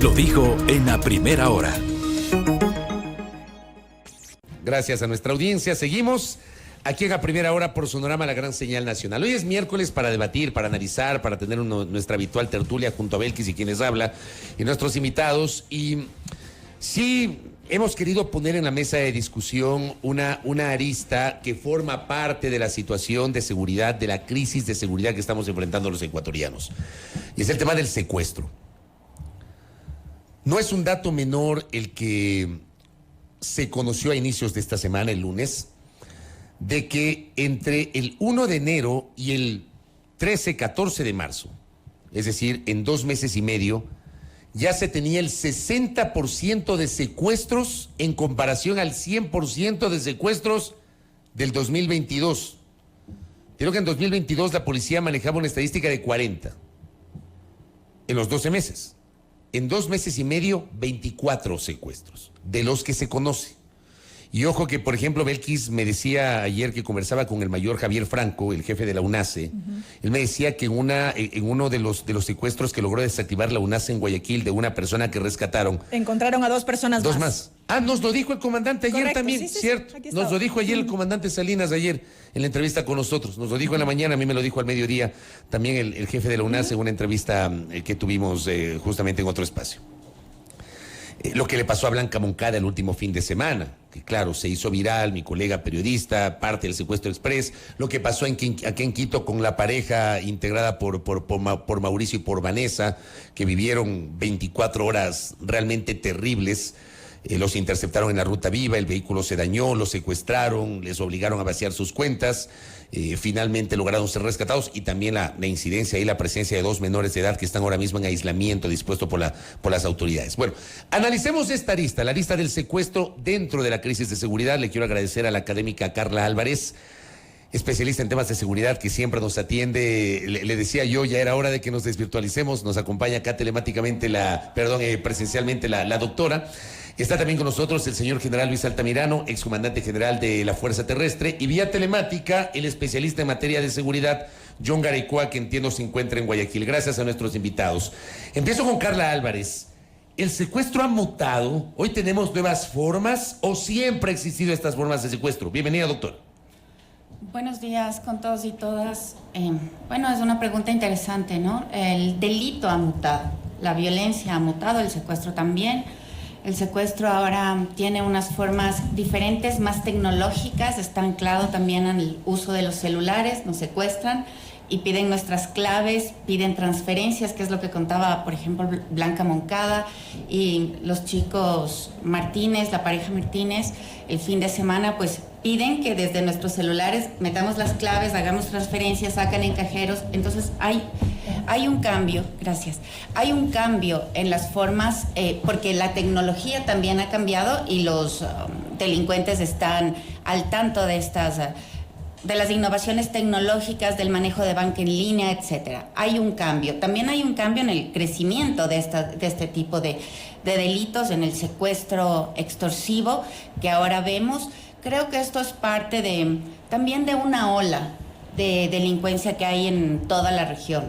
Lo dijo en la primera hora. Gracias a nuestra audiencia. Seguimos aquí en la primera hora por Sonorama, la gran señal nacional. Hoy es miércoles para debatir, para analizar, para tener nuestra habitual tertulia junto a Belkis y quienes habla y nuestros invitados. Y sí, hemos querido poner en la mesa de discusión una arista que forma parte de la situación de seguridad, de la crisis de seguridad que estamos enfrentando los ecuatorianos. Y es el tema del secuestro. No es un dato menor el que se conoció a inicios de esta semana, el lunes, de que entre el 1 de enero y el 13-14 de marzo, es decir, en 2 meses y medio, ya se tenía el 60% de secuestros en comparación al 100% de secuestros del 2022. Creo que en 2022 la policía manejaba una estadística de 40 en los 12 meses. En 2 meses y medio, 24 secuestros, de los que se conoce. Y ojo que, por ejemplo, Belkis me decía ayer que conversaba con el mayor Javier Franco, el jefe de la UNACE. Él me decía que en uno de los secuestros que logró desactivar la UNACE en Guayaquil, de una persona que rescataron, encontraron a 2 personas dos más. Ah, nos lo dijo el comandante ayer. Correcto, también, sí, cierto. Sí, nos lo dijo ayer el comandante Salinas ayer en la entrevista con nosotros. Nos lo dijo en la mañana, a mí me lo dijo al mediodía también el jefe de la UNACE en una entrevista que tuvimos justamente en otro espacio. Lo que le pasó a Blanca Moncada el último fin de semana, que claro, se hizo viral, mi colega periodista, parte del secuestro express, lo que pasó aquí en Quito con la pareja integrada por Mauricio y por Vanessa, que vivieron 24 horas realmente terribles. Los interceptaron en la ruta viva, el vehículo se dañó, los secuestraron, les obligaron a vaciar sus cuentas, finalmente lograron ser rescatados, y también la incidencia y la presencia de 2 menores de edad que están ahora mismo en aislamiento dispuesto por las autoridades. Bueno, analicemos esta arista, la lista del secuestro dentro de la crisis de seguridad. Le quiero agradecer a la académica Carla Álvarez, especialista en temas de seguridad, que siempre nos atiende. Le decía yo, ya era hora de que nos desvirtualicemos. Nos acompaña acá telemáticamente presencialmente la doctora. Está también con nosotros el señor general Luis Altamirano, excomandante general de la Fuerza Terrestre, y vía telemática el especialista en materia de seguridad, John Garecoa, que entiendo se encuentra en Guayaquil. Gracias a nuestros invitados. Empiezo con Carla Álvarez. ¿El secuestro ha mutado? ¿Hoy tenemos nuevas formas o siempre ha existido estas formas de secuestro? Bienvenida, doctora. Buenos días con todos y todas. Bueno, es una pregunta interesante, ¿no? El delito ha mutado, la violencia ha mutado, el secuestro también. El secuestro ahora tiene unas formas diferentes, más tecnológicas, está anclado también al uso de los celulares, nos secuestran y piden nuestras claves, piden transferencias, que es lo que contaba, por ejemplo, Blanca Moncada y los chicos Martínez, la pareja Martínez, el fin de semana, pues piden que desde nuestros celulares metamos las claves, hagamos transferencias, sacan en cajeros. Entonces hay un cambio, gracias, hay un cambio en las formas, porque la tecnología también ha cambiado y los delincuentes están al tanto de de las innovaciones tecnológicas, del manejo de banca en línea, etcétera. Hay un cambio. También hay un cambio en el crecimiento de este tipo de delitos, en el secuestro extorsivo que ahora vemos. Creo que esto es parte también de una ola de delincuencia que hay en toda la región.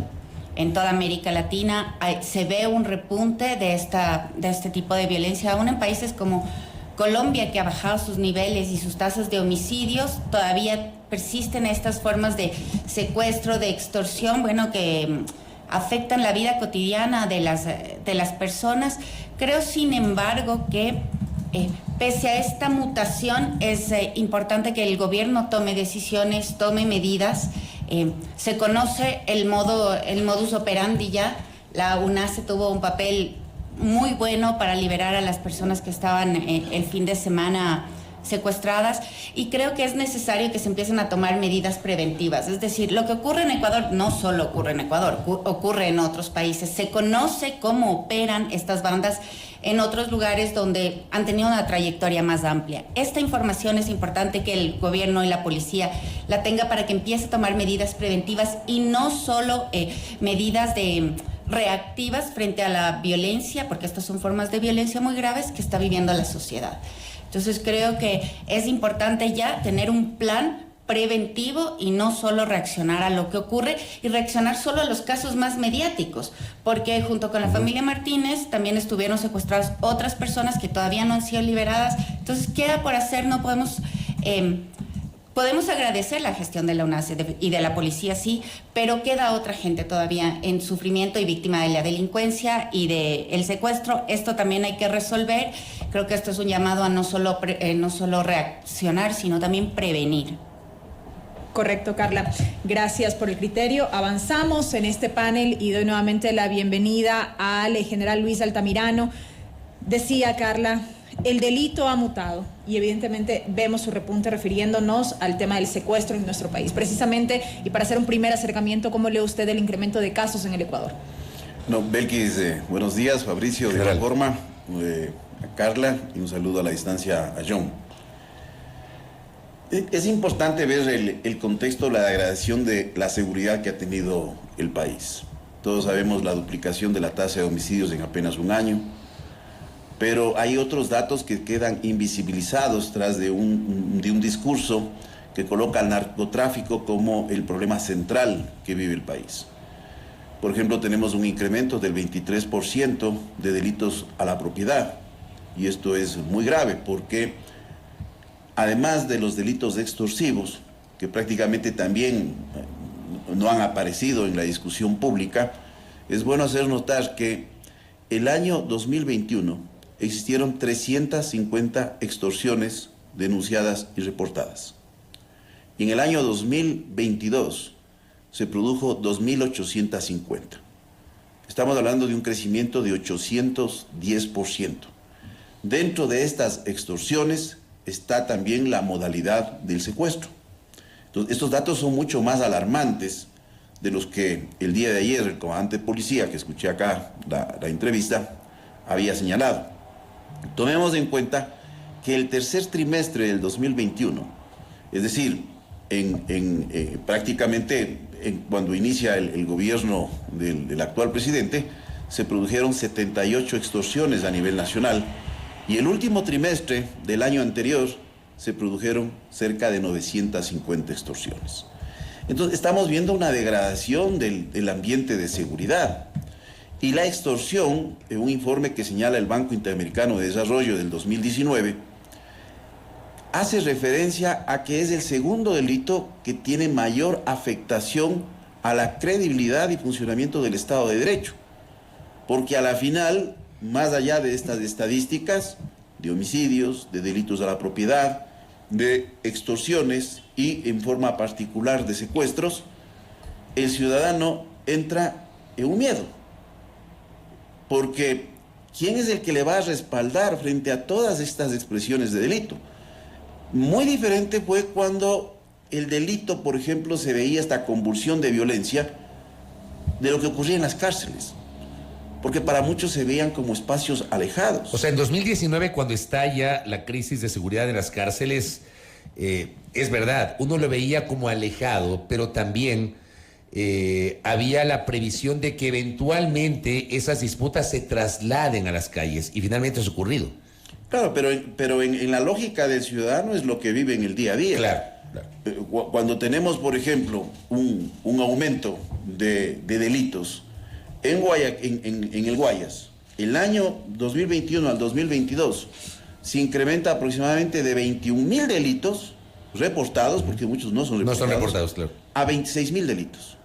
En toda América Latina se ve un repunte de este tipo de violencia, aún en países como Colombia, que ha bajado sus niveles y sus tasas de homicidios. Todavía persisten estas formas de secuestro, de extorsión, bueno, que afectan la vida cotidiana de las personas. Creo, sin embargo, que pese a esta mutación es importante que el gobierno tome decisiones, tome medidas. Se conoce el modus operandi ya. La UNACE tuvo un papel muy bueno para liberar a las personas que estaban el fin de semana secuestradas, y creo que es necesario que se empiecen a tomar medidas preventivas. Es decir, lo que ocurre en Ecuador no solo ocurre en Ecuador, ocurre en otros países. Se conoce cómo operan estas bandas en otros lugares donde han tenido una trayectoria más amplia. Esta información es importante que el gobierno y la policía la tenga para que empiece a tomar medidas preventivas y no solo medidas reactivas frente a la violencia, porque estas son formas de violencia muy graves que está viviendo la sociedad. Entonces creo que es importante ya tener un plan preventivo y no solo reaccionar a lo que ocurre y reaccionar solo a los casos más mediáticos, porque junto con la familia Martínez también estuvieron secuestradas otras personas que todavía no han sido liberadas. Entonces queda por hacer, no podemos... Podemos agradecer la gestión de la UNACE y de la policía, sí, pero queda otra gente todavía en sufrimiento y víctima de la delincuencia y del secuestro. Esto también hay que resolver. Creo que esto es un llamado a no solo reaccionar, sino también prevenir. Correcto, Carla. Gracias por el criterio. Avanzamos en este panel y doy nuevamente la bienvenida al general Luis Altamirano. Decía Carla, el delito ha mutado y evidentemente vemos su repunte refiriéndonos al tema del secuestro en nuestro país. Precisamente, y para hacer un primer acercamiento, ¿cómo lee usted el incremento de casos en el Ecuador? No, Belkis, buenos días, Fabricio, de igual forma, a Carla, y un saludo a la distancia a John. Es importante ver el contexto, la degradación de la seguridad que ha tenido el país. Todos sabemos la duplicación de la tasa de homicidios en apenas un año, pero hay otros datos que quedan invisibilizados tras de un discurso que coloca al narcotráfico como el problema central que vive el país. Por ejemplo, tenemos un incremento del 23% de delitos a la propiedad, y esto es muy grave porque además de los delitos extorsivos, que prácticamente también no han aparecido en la discusión pública, es bueno hacer notar que el año 2021 existieron 350 extorsiones denunciadas y reportadas. Y en el año 2022 se produjo 2.850. Estamos hablando de un crecimiento de 810%. Dentro de estas extorsiones está también la modalidad del secuestro. Entonces, estos datos son mucho más alarmantes de los que el día de ayer el comandante de policía, que escuché acá la entrevista, había señalado. Tomemos en cuenta que el tercer trimestre del 2021, es decir, prácticamente cuando inicia el gobierno del actual presidente, se produjeron 78 extorsiones a nivel nacional, y el último trimestre del año anterior se produjeron cerca de 950 extorsiones. Entonces estamos viendo una degradación del ambiente de seguridad. Y la extorsión, en un informe que señala el Banco Interamericano de Desarrollo del 2019, hace referencia a que es el segundo delito que tiene mayor afectación a la credibilidad y funcionamiento del Estado de Derecho. Porque a la final, más allá de estas estadísticas de homicidios, de delitos a la propiedad, de extorsiones y en forma particular de secuestros, el ciudadano entra en un miedo. Porque ¿quién es el que le va a respaldar frente a todas estas expresiones de delito? Muy diferente fue cuando el delito, por ejemplo, se veía esta convulsión de violencia de lo que ocurría en las cárceles. Porque para muchos se veían como espacios alejados. O sea, en 2019, cuando estalla la crisis de seguridad en las cárceles, es verdad, uno lo veía como alejado, pero también había la previsión de que eventualmente esas disputas se trasladen a las calles, y finalmente eso ha ocurrido. Claro, pero en la lógica del ciudadano es lo que vive en el día a día. Claro. Cuando tenemos, por ejemplo, un aumento de delitos en el Guayas, el año 2021 al 2022 se incrementa aproximadamente de 21.000 delitos reportados, porque muchos no son reportados, claro, a 26.000 delitos.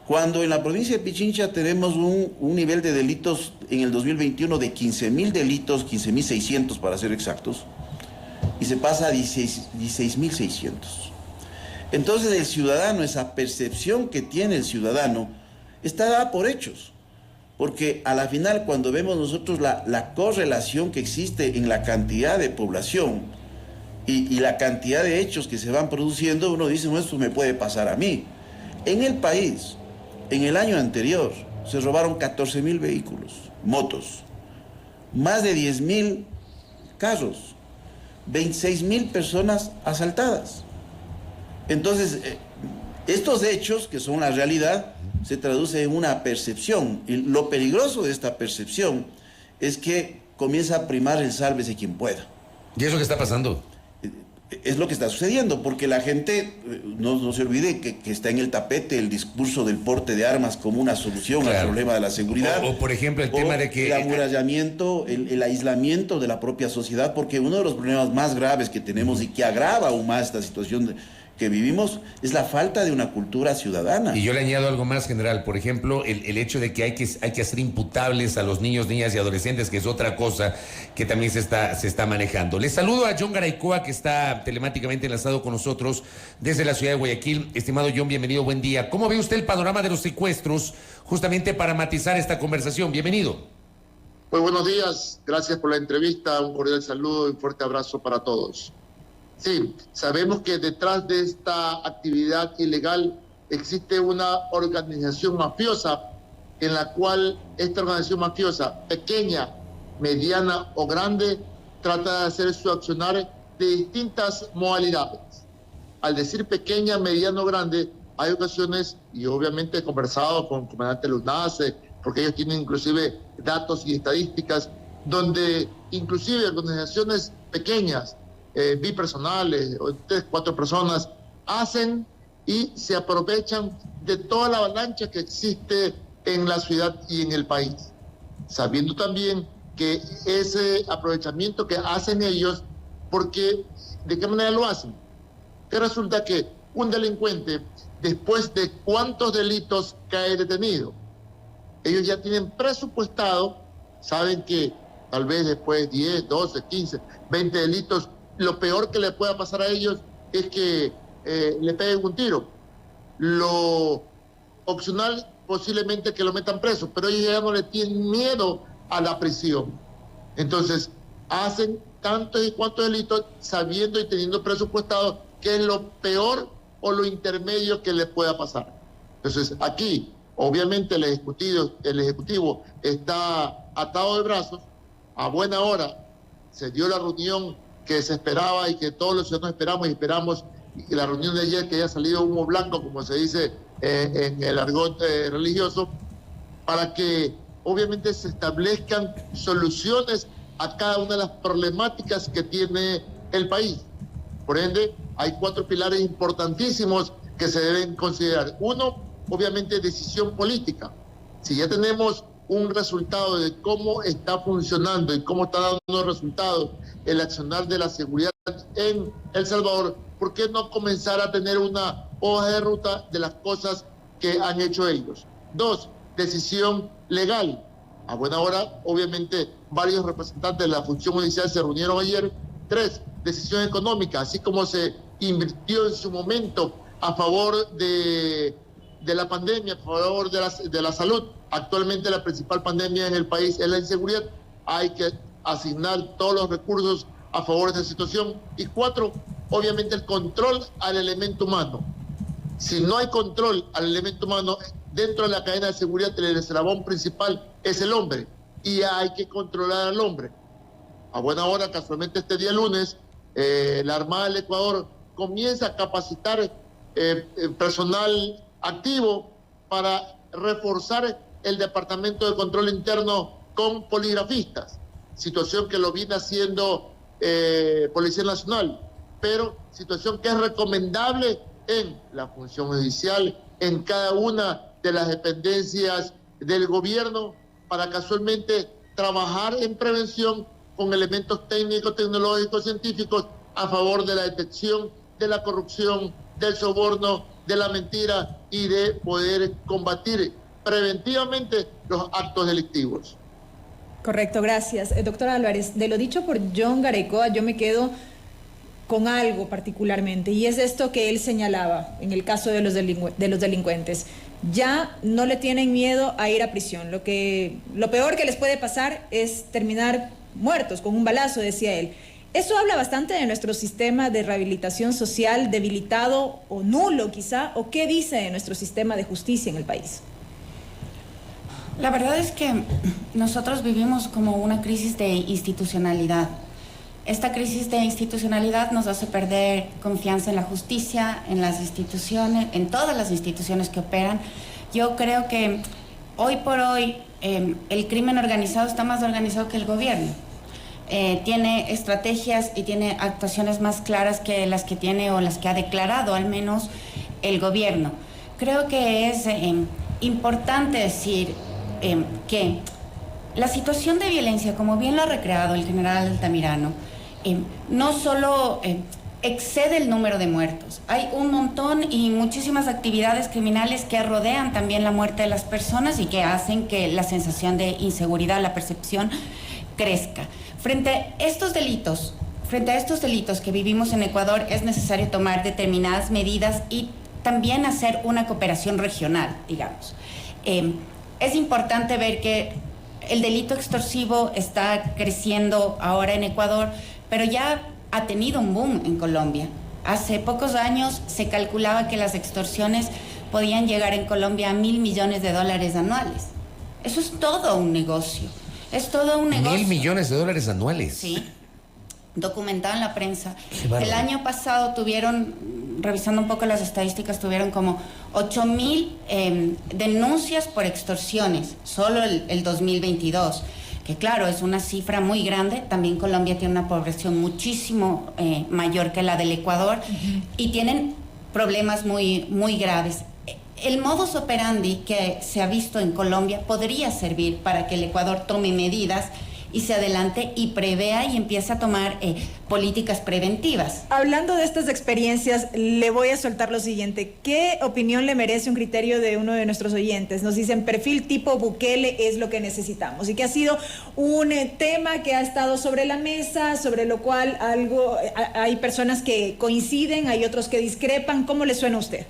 Cuando en la provincia de Pichincha tenemos un nivel de delitos en el 2021 de 15.000 delitos, 15.600 para ser exactos, y se pasa a 16.600. Entonces el ciudadano, esa percepción que tiene el ciudadano, está dada por hechos. Porque a la final, cuando vemos nosotros la correlación que existe en la cantidad de población y la cantidad de hechos que se van produciendo, uno dice, no, esto me puede pasar a mí. En el país, en el año anterior, se robaron 14.000 vehículos, motos, más de 10.000 carros, 26.000 personas asaltadas. Entonces, estos hechos, que son la realidad, se traduce en una percepción. Y lo peligroso de esta percepción es que comienza a primar el sálvese quien pueda. ¿Y eso qué está pasando? es lo que está sucediendo, porque la gente, no se olvide que está en el tapete el discurso del porte de armas como una solución al problema de la seguridad. O por ejemplo, el tema de que... El amurallamiento, el aislamiento de la propia sociedad, porque uno de los problemas más graves que tenemos y que agrava aún más esta situación que vivimos es la falta de una cultura ciudadana. Y yo le añado algo más, general. Por ejemplo, el hecho de que hay que hacer imputables a los niños, niñas y adolescentes, que es otra cosa que también se está manejando. Les saludo a John Garaycoa, que está telemáticamente enlazado con nosotros desde la ciudad de Guayaquil. Estimado John, bienvenido, buen día. ¿Cómo ve usted el panorama de los secuestros, justamente para matizar esta conversación? Bienvenido. Muy buenos días, gracias por la entrevista, un cordial saludo y un fuerte abrazo para todos. Sí, sabemos que detrás de esta actividad ilegal existe una organización mafiosa en la cual esta organización mafiosa, pequeña, mediana o grande, trata de hacer su accionar de distintas modalidades. Al decir pequeña, mediana o grande, hay ocasiones, y obviamente he conversado con el comandante Lunace, porque ellos tienen inclusive datos y estadísticas, donde inclusive organizaciones pequeñas, bipersonales o 3, 4 personas hacen y se aprovechan de toda la avalancha que existe en la ciudad y en el país, sabiendo también que ese aprovechamiento que hacen ellos, porque ¿de qué manera lo hacen? Que resulta que un delincuente, después de cuántos delitos cae detenido, ellos ya tienen presupuestado, saben que tal vez después de 10, 12, 15, 20 delitos, lo peor que le pueda pasar a ellos es que le peguen un tiro. Lo opcional posiblemente que lo metan preso, pero ellos ya no le tienen miedo a la prisión. Entonces, hacen tantos y cuantos delitos sabiendo y teniendo presupuestado qué es lo peor o lo intermedio que les pueda pasar. Entonces, aquí, obviamente, el Ejecutivo está atado de brazos. A buena hora se dio la reunión que se esperaba y que todos los ciudadanos esperamos, y la reunión de ayer que haya salido humo blanco, como se dice en el argot religioso, para que obviamente se establezcan soluciones a cada una de las problemáticas que tiene el país. Por ende, hay 4 pilares importantísimos que se deben considerar. Uno, obviamente, decisión política. Si ya tenemos un resultado de cómo está funcionando y cómo está dando resultados el accionar de la seguridad en El Salvador, ¿por qué no comenzar a tener una hoja de ruta de las cosas que han hecho ellos? 2, decisión legal. A buena hora, obviamente, varios representantes de la función judicial se reunieron ayer. 3, decisión económica, así como se invirtió en su momento a favor de la pandemia, a favor de la salud. Actualmente la principal pandemia en el país es la inseguridad. Hay que asignar todos los recursos a favor de esa situación. Y 4, obviamente el control al elemento humano. Si no hay control al elemento humano, dentro de la cadena de seguridad el eslabón principal es el hombre. Y hay que controlar al hombre. A buena hora, casualmente este día lunes, la Armada del Ecuador comienza a capacitar personal activo para reforzar el Departamento de Control Interno con poligrafistas, situación que lo viene haciendo Policía Nacional, pero situación que es recomendable en la función judicial, en cada una de las dependencias del gobierno, para casualmente trabajar en prevención con elementos técnicos, tecnológicos, científicos a favor de la detección de la corrupción, del soborno, de la mentira y de poder combatir preventivamente los actos delictivos. Correcto, gracias. Doctor Álvarez, de lo dicho por John Garaycoa, yo me quedo con algo particularmente, y es esto que él señalaba en el caso de los delincuentes. Ya no le tienen miedo a ir a prisión. Lo peor que les puede pasar es terminar muertos con un balazo, decía él. Eso habla bastante de nuestro sistema de rehabilitación social, debilitado o nulo quizá, o qué dice de nuestro sistema de justicia en el país. La verdad es que nosotros vivimos como una crisis de institucionalidad. Esta crisis de institucionalidad nos hace perder confianza en la justicia, en las instituciones, en todas las instituciones que operan. Yo creo que hoy por hoy el crimen organizado está más organizado que el gobierno. tiene estrategias y tiene actuaciones más claras que las que tiene o las que ha declarado al menos el gobierno. Creo que es importante decir que la situación de violencia, como bien lo ha recreado el general Altamirano, no solo excede el número de muertos. Hay un montón y muchísimas actividades criminales que rodean también la muerte de las personas y que hacen que la sensación de inseguridad, la percepción, crezca. Frente a estos delitos que vivimos en Ecuador, es necesario tomar determinadas medidas y también hacer una cooperación regional, digamos. Es importante ver que el delito extorsivo está creciendo ahora en Ecuador, pero ya ha tenido un boom en Colombia. Hace pocos años se calculaba que las extorsiones podían llegar en Colombia a $1.000 millones anuales. Eso es todo un negocio. Es todo un negocio. $1.000 millones anuales. Sí, documentado en la prensa. Qué El año pasado tuvieron, revisando un poco las estadísticas, tuvieron como 8.000 denuncias por extorsiones, solo el 2022. Que claro, es una cifra muy grande. También Colombia tiene una población muchísimo mayor que la del Ecuador y tienen problemas muy, muy graves. El modus operandi que se ha visto en Colombia podría servir para que el Ecuador tome medidas y se adelante y prevea y empiece a tomar políticas preventivas. Hablando de estas experiencias, le voy a soltar lo siguiente. ¿Qué opinión le merece un criterio de uno de nuestros oyentes? Nos dicen, perfil tipo Bukele es lo que necesitamos, y que ha sido un tema que ha estado sobre la mesa, sobre lo cual hay personas que coinciden, hay otros que discrepan. ¿Cómo le suena a usted?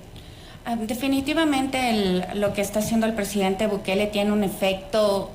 Definitivamente lo que está haciendo el presidente Bukele tiene un efecto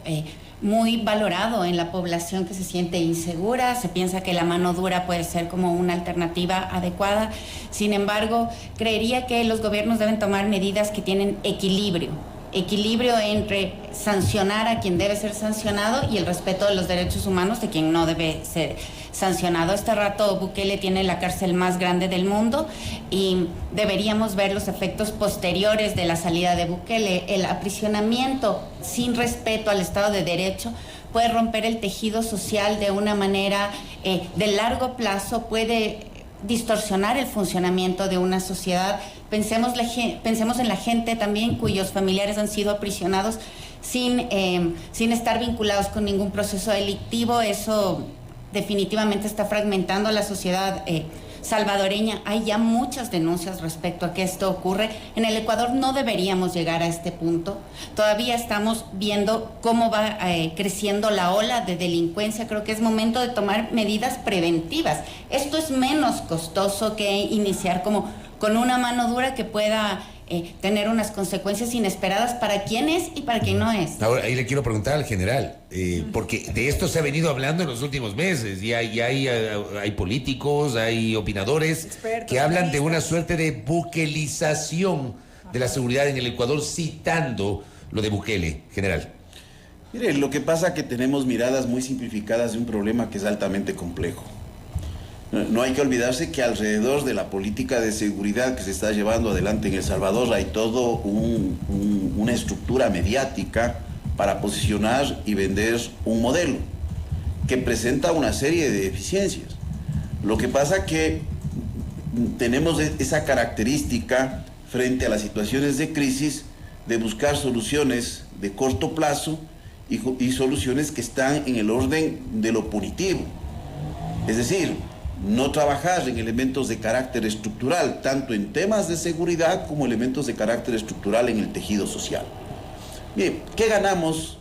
muy valorado en la población que se siente insegura. Se piensa que la mano dura puede ser como una alternativa adecuada. Sin embargo, creería que los gobiernos deben tomar medidas que tienen equilibrio entre sancionar a quien debe ser sancionado y el respeto de los derechos humanos de quien no debe ser sancionado. Este rato Bukele tiene la cárcel más grande del mundo y deberíamos ver los efectos posteriores de la salida de Bukele. El aprisionamiento sin respeto al Estado de Derecho puede romper el tejido social de una manera de largo plazo, puede distorsionar el funcionamiento de una sociedad. Pensemos en la gente también cuyos familiares han sido aprisionados sin estar vinculados con ningún proceso delictivo. Eso definitivamente está fragmentando a la sociedad salvadoreña. Hay ya muchas denuncias respecto a que esto ocurre. En el Ecuador no deberíamos llegar a este punto. Todavía estamos viendo cómo va creciendo la ola de delincuencia. Creo que es momento de tomar medidas preventivas. Esto es menos costoso que iniciar con una mano dura que pueda tener unas consecuencias inesperadas para quien es y para quien no es. Ahora, ahí le quiero preguntar al general, porque de esto se ha venido hablando en los últimos meses, y hay políticos, hay opinadores expertos, que hablan de una suerte de buquelización de la seguridad en el Ecuador, citando lo de Bukele, general. Mire, lo que pasa es que tenemos miradas muy simplificadas de un problema que es altamente complejo. No hay que olvidarse que alrededor de la política de seguridad que se está llevando adelante en El Salvador hay todo una estructura mediática para posicionar y vender un modelo que presenta una serie de deficiencias. Lo que pasa es que tenemos esa característica frente a las situaciones de crisis de buscar soluciones de corto plazo y soluciones que están en el orden de lo punitivo. Es decir, no trabajar en elementos de carácter estructural, tanto en temas de seguridad como elementos de carácter estructural en el tejido social. Bien, ¿qué ganamos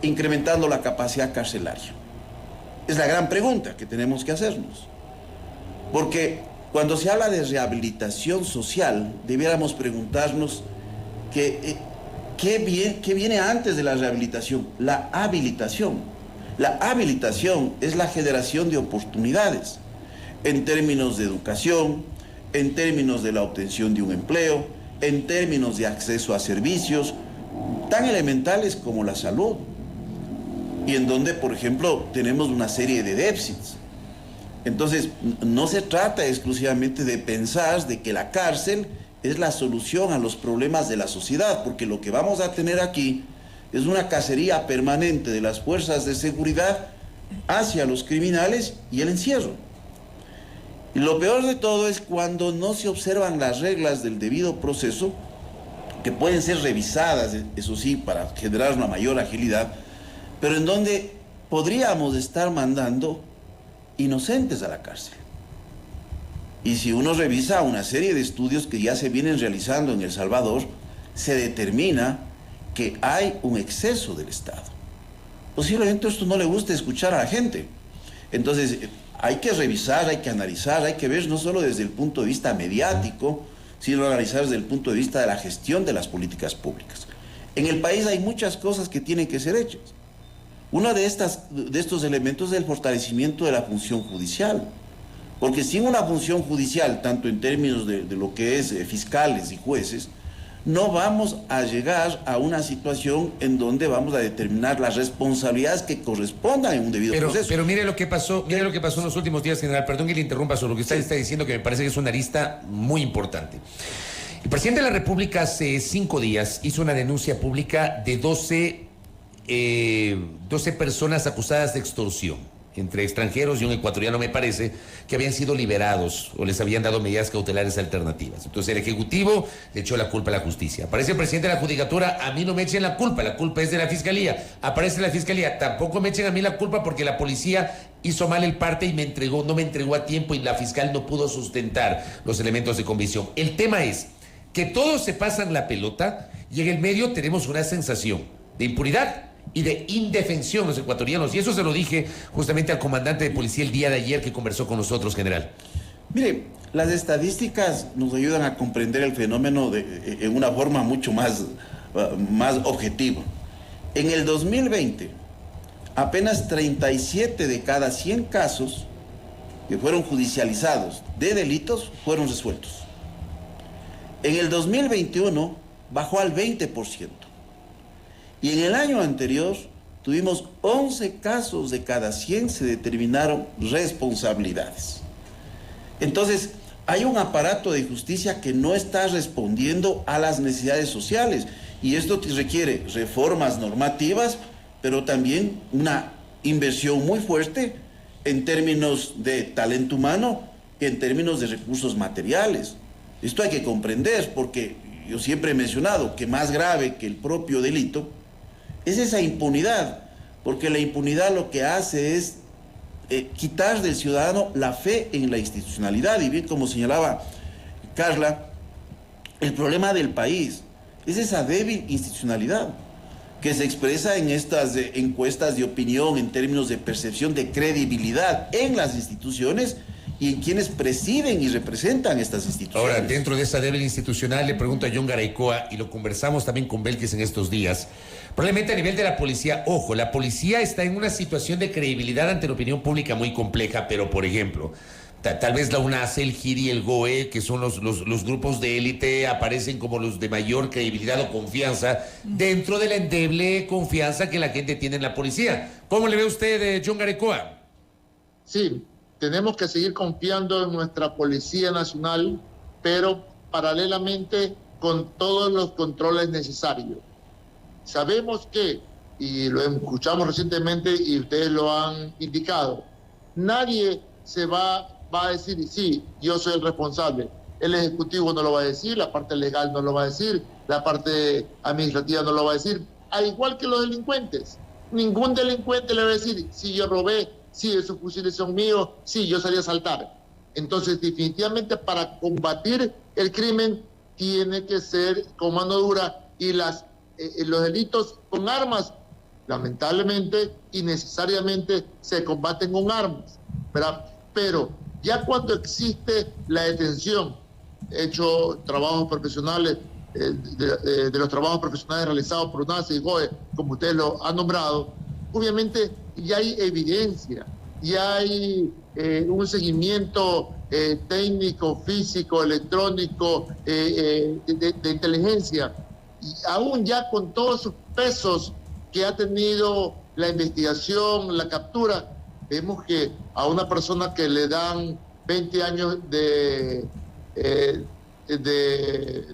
incrementando la capacidad carcelaria? Es la gran pregunta que tenemos que hacernos. Porque cuando se habla de rehabilitación social, debiéramos preguntarnos ¿qué viene antes de la rehabilitación? La habilitación. La habilitación es la generación de oportunidades en términos de educación, en términos de la obtención de un empleo, en términos de acceso a servicios tan elementales como la salud, y en donde, por ejemplo, tenemos una serie de déficits. Entonces, no se trata exclusivamente de pensar de que la cárcel es la solución a los problemas de la sociedad, porque lo que vamos a tener aquí es una cacería permanente de las fuerzas de seguridad hacia los criminales y el encierro. Y lo peor de todo es cuando no se observan las reglas del debido proceso, que pueden ser revisadas, eso sí, para generar una mayor agilidad, pero en donde podríamos estar mandando inocentes a la cárcel. Y si uno revisa una serie de estudios que ya se vienen realizando en El Salvador, se determina que hay un exceso del Estado. Posiblemente esto no le guste escuchar a la gente. Entonces, hay que revisar, hay que analizar, hay que ver no solo desde el punto de vista mediático, sino analizar desde el punto de vista de la gestión de las políticas públicas. En el país hay muchas cosas que tienen que ser hechas. Uno de estos elementos es el fortalecimiento de la función judicial. Porque sin una función judicial, tanto en términos de lo que es fiscales y jueces, no vamos a llegar a una situación en donde vamos a determinar las responsabilidades que correspondan en un debido proceso. Pero mire lo que pasó en los últimos días, general. Perdón que le interrumpa sobre lo que usted está diciendo, que me parece que es una arista muy importante. El presidente de la República hace 5 días hizo una denuncia pública de 12 personas acusadas de extorsión, entre extranjeros y un ecuatoriano, me parece, que habían sido liberados o les habían dado medidas cautelares alternativas. Entonces el Ejecutivo le echó la culpa a la justicia. Aparece el presidente de la Judicatura: a mí no me echen la culpa es de la Fiscalía. Aparece la Fiscalía: tampoco me echen a mí la culpa porque la policía hizo mal el parte y no me entregó a tiempo y la fiscal no pudo sustentar los elementos de convicción. El tema es que todos se pasan la pelota y en el medio tenemos una sensación de impunidad y de indefensión los ecuatorianos. Y eso se lo dije justamente al comandante de policía el día de ayer que conversó con nosotros, general. Mire, las estadísticas nos ayudan a comprender el fenómeno en una forma mucho más objetiva. En el 2020, apenas 37 de cada 100 casos que fueron judicializados de delitos fueron resueltos. En el 2021 bajó al 20%. Y en el año anterior tuvimos 11 casos de cada 100 se determinaron responsabilidades. Entonces, hay un aparato de justicia que no está respondiendo a las necesidades sociales. Y esto requiere reformas normativas, pero también una inversión muy fuerte en términos de talento humano y en términos de recursos materiales. Esto hay que comprender, porque yo siempre he mencionado que más grave que el propio delito es esa impunidad, porque la impunidad lo que hace es quitar del ciudadano la fe en la institucionalidad. Y bien, como señalaba Carla, el problema del país es esa débil institucionalidad que se expresa en estas encuestas de opinión en términos de percepción de credibilidad en las instituciones y en quienes presiden y representan estas instituciones. Ahora, dentro de esa débil institucional, le pregunto a John Garaycoa, y lo conversamos también con Belkis en estos días, probablemente a nivel de la policía, ojo, la policía está en una situación de credibilidad ante la opinión pública muy compleja, pero por ejemplo, tal vez la UNACE, el GIRI, el GOE, que son los grupos de élite, aparecen como los de mayor credibilidad o confianza dentro de la endeble confianza que la gente tiene en la policía. ¿Cómo le ve usted, John Garaycoa? Sí, tenemos que seguir confiando en nuestra Policía Nacional, pero paralelamente con todos los controles necesarios. Sabemos que, y lo escuchamos recientemente y ustedes lo han indicado, nadie se va a decir, sí, yo soy el responsable. El Ejecutivo no lo va a decir, la parte legal no lo va a decir, la parte administrativa no lo va a decir, al igual que los delincuentes. Ningún delincuente le va a decir, sí, yo robé, sí, esos fusiles son míos, sí, yo salí a asaltar. Entonces, definitivamente, para combatir el crimen, tiene que ser con mano dura, y los delitos con armas, lamentablemente y necesariamente, se combaten con armas, ¿verdad? Pero ya cuando existe la detención, hecho trabajos profesionales, de los trabajos profesionales realizados por UNACE y GOE, como usted lo ha nombrado, obviamente ya hay evidencia, ya hay un seguimiento técnico, físico, electrónico, de inteligencia, y aún ya con todos sus pesos que ha tenido la investigación, la captura, vemos que a una persona que le dan 20 años de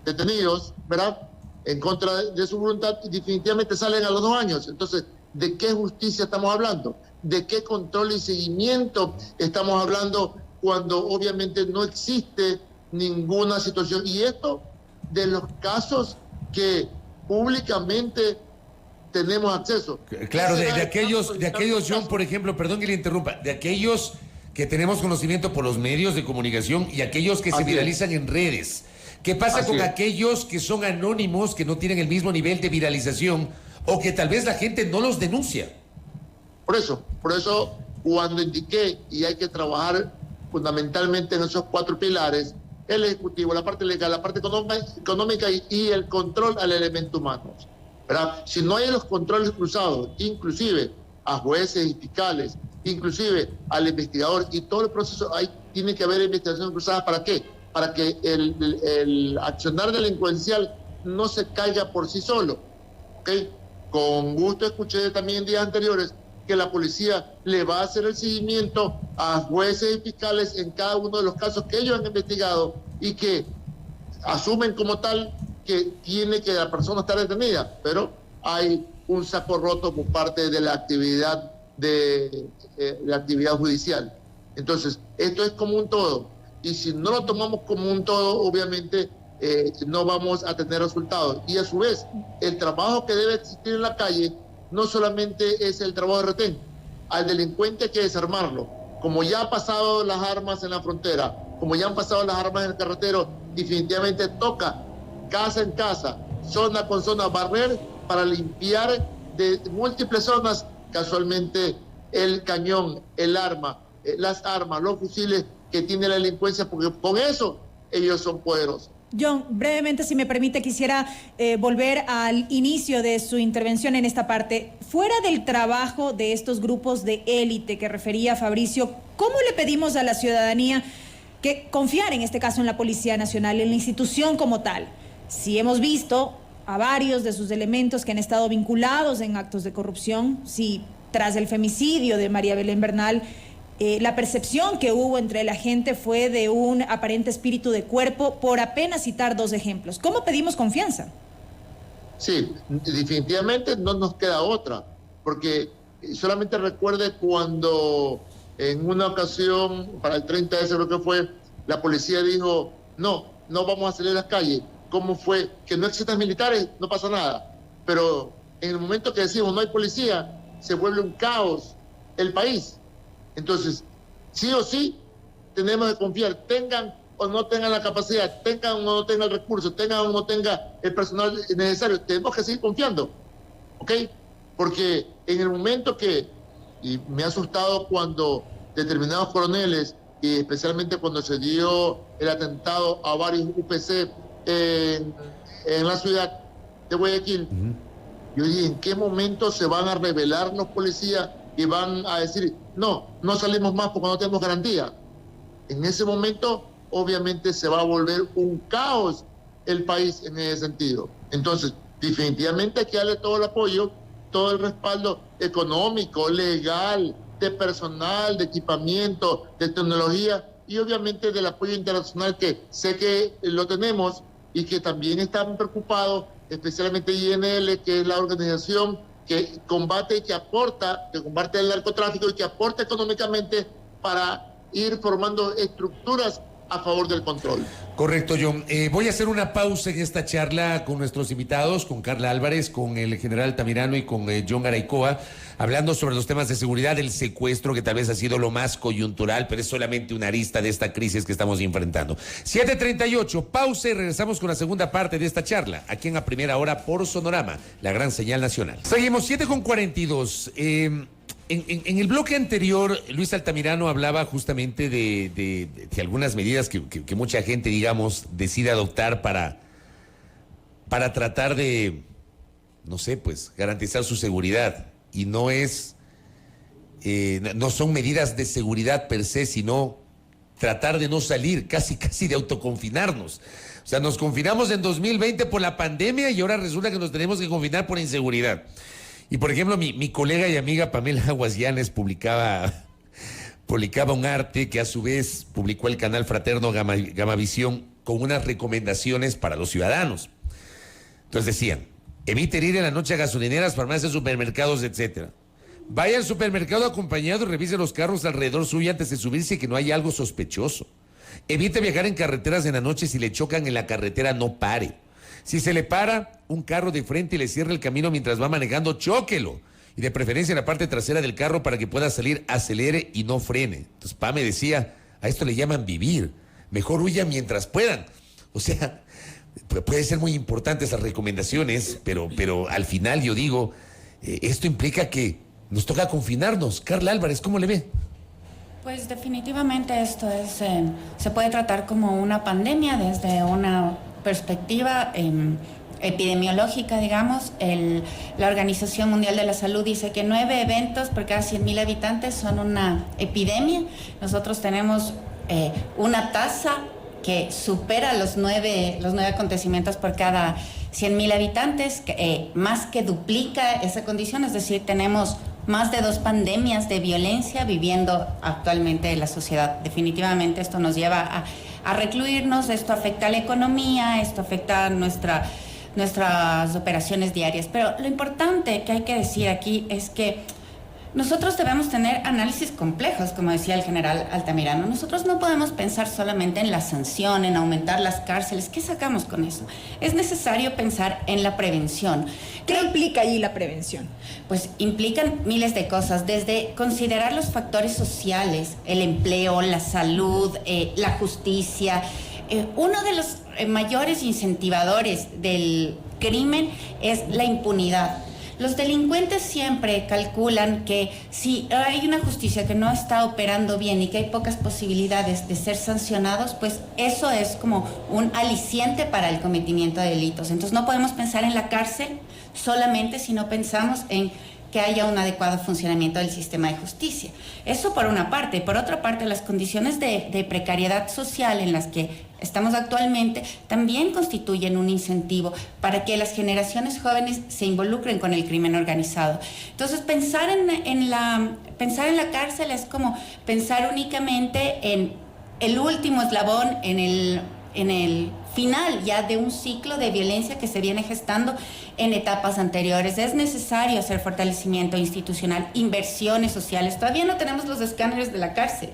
detenidos, ¿verdad?, en contra de su voluntad, y definitivamente salen a los 2 años. Entonces, ¿de qué justicia estamos hablando? de qué control y seguimiento estamos hablando cuando obviamente no existe ninguna situación. Y esto de los casos que públicamente tenemos acceso. Claro, de aquellos, John, por ejemplo, perdón que le interrumpa, de aquellos que tenemos conocimiento por los medios de comunicación y aquellos que se viralizan en redes. ¿Qué pasa con aquellos que son anónimos, que no tienen el mismo nivel de viralización o que tal vez la gente no los denuncia? Por eso, cuando indiqué, y hay que trabajar fundamentalmente en esos 4 pilares, el ejecutivo, la parte legal, la parte económica y el control al elemento humano, ¿verdad? Si no hay los controles cruzados, inclusive a jueces y fiscales, inclusive al investigador y todo el proceso, tiene que haber investigación cruzada. ¿Para qué? Para que el accionar delincuencial no se caiga por sí solo. ¿Ok? Con gusto escuché también en días anteriores que la policía le va a hacer el seguimiento a jueces y fiscales en cada uno de los casos que ellos han investigado y que asumen como tal que tiene que la persona estar detenida, pero hay un saco roto por parte de la actividad la actividad judicial. Entonces, esto es como un todo, y si no lo tomamos como un todo, obviamente no vamos a tener resultados. Y a su vez, el trabajo que debe existir en la calle no solamente es el trabajo de retén. Al delincuente hay que desarmarlo. Como ya han pasado las armas en la frontera, como ya han pasado las armas en el carretero, definitivamente toca casa en casa, zona con zona, barrer para limpiar de múltiples zonas, casualmente el cañón, el arma, las armas, los fusiles que tiene la delincuencia, porque con eso ellos son poderosos. John, brevemente, si me permite, quisiera volver al inicio de su intervención en esta parte. Fuera del trabajo de estos grupos de élite que refería Fabricio, ¿cómo le pedimos a la ciudadanía que confiar en este caso en la Policía Nacional, en la institución como tal? Si hemos visto a varios de sus elementos que han estado vinculados en actos de corrupción, si tras el femicidio de María Belén Bernal, la percepción que hubo entre la gente fue de un aparente espíritu de cuerpo, por apenas citar 2 ejemplos. ¿Cómo pedimos confianza? Sí, definitivamente no nos queda otra, porque solamente recuerde cuando en una ocasión, para el 30 creo que fue, la policía dijo, no vamos a salir a las calles. ¿Cómo fue? Que no existan militares, no pasa nada. Pero en el momento que decimos no hay policía, se vuelve un caos el país. Entonces, sí o sí, tenemos que confiar, tengan o no tengan la capacidad, tengan o no tengan el recurso, tengan o no tengan el personal necesario, tenemos que seguir confiando, ¿ok? Porque en el momento y me ha asustado cuando determinados coroneles, y especialmente cuando se dio el atentado a varios UPC en la ciudad de Guayaquil, yo dije, ¿en qué momento se van a rebelar los policías y van a decir, no salimos más porque no tenemos garantía? En ese momento, obviamente, se va a volver un caos el país en ese sentido. Entonces, definitivamente hay que darle todo el apoyo, todo el respaldo económico, legal, de personal, de equipamiento, de tecnología y obviamente del apoyo internacional que sé que lo tenemos y que también están preocupados, especialmente INL, que es la organización que combate y que aporta, que combate el narcotráfico y que aporta económicamente para ir formando estructuras a favor del control. Correcto, John. Voy a hacer una pausa en esta charla con nuestros invitados, con Carla Álvarez, con el general Altamirano y con John Araicoa, hablando sobre los temas de seguridad, el secuestro, que tal vez ha sido lo más coyuntural, pero es solamente una arista de esta crisis que estamos enfrentando. 7:38, pausa y regresamos con la segunda parte de esta charla, aquí en A Primera Hora por Sonorama, la gran señal nacional. Seguimos, 7:42. En el bloque anterior, Luis Altamirano hablaba justamente de algunas medidas que mucha gente, digamos, decide adoptar para tratar de, no sé, pues, garantizar su seguridad. Y no son medidas de seguridad per se, sino tratar de no salir, casi de autoconfinarnos. O sea, nos confinamos en 2020 por la pandemia y ahora resulta que nos tenemos que confinar por inseguridad. Y por ejemplo, mi colega y amiga Pamela Aguas Llanes publicaba un arte que a su vez publicó el canal fraterno Gamavisión con unas recomendaciones para los ciudadanos. Entonces decían, eviten ir en la noche a gasolineras, farmacias, supermercados, etcétera. Vaya al supermercado acompañado y revise los carros alrededor suyo antes de subirse y que no haya algo sospechoso. Evite viajar en carreteras en la noche. Si le chocan en la carretera, no pare. Si se le para un carro de frente y le cierra el camino mientras va manejando, chóquelo. Y de preferencia en la parte trasera del carro para que pueda salir, acelere y no frene. Entonces, Pa me decía, a esto le llaman vivir. Mejor huya mientras puedan. O sea, puede ser muy importante esas recomendaciones, pero al final yo digo, esto implica que nos toca confinarnos. Carla Álvarez, ¿cómo le ve? Pues definitivamente esto se puede tratar como una pandemia desde una perspectiva epidemiológica, digamos. La Organización Mundial de la Salud dice que 9 eventos por cada 100.000 habitantes son una epidemia. Nosotros tenemos una tasa que supera los 9 acontecimientos por cada 100.000 habitantes, más que duplica esa condición, es decir, tenemos más de 2 pandemias de violencia viviendo actualmente en la sociedad. Definitivamente esto nos lleva a recluirnos, esto afecta a la economía, esto afecta a nuestras operaciones diarias. Pero lo importante que hay que decir aquí es que nosotros debemos tener análisis complejos, como decía el general Altamirano. Nosotros no podemos pensar solamente en la sanción, en aumentar las cárceles. ¿Qué sacamos con eso? Es necesario pensar en la prevención. ¿Qué implica allí la prevención? Pues implican miles de cosas, desde considerar los factores sociales, el empleo, la salud, la justicia. Uno de los mayores incentivadores del crimen es la impunidad. Los delincuentes siempre calculan que si hay una justicia que no está operando bien y que hay pocas posibilidades de ser sancionados, pues eso es como un aliciente para el cometimiento de delitos. Entonces no podemos pensar en la cárcel solamente si no pensamos en que haya un adecuado funcionamiento del sistema de justicia. Eso por una parte. Por otra parte, las condiciones de precariedad social en las que estamos actualmente también constituyen un incentivo para que las generaciones jóvenes se involucren con el crimen organizado. Entonces, pensar en la cárcel es como pensar únicamente en el último eslabón, en el final ya de un ciclo de violencia que se viene gestando en etapas anteriores. Es necesario hacer fortalecimiento institucional, inversiones sociales. Todavía no tenemos los escáneres de la cárcel.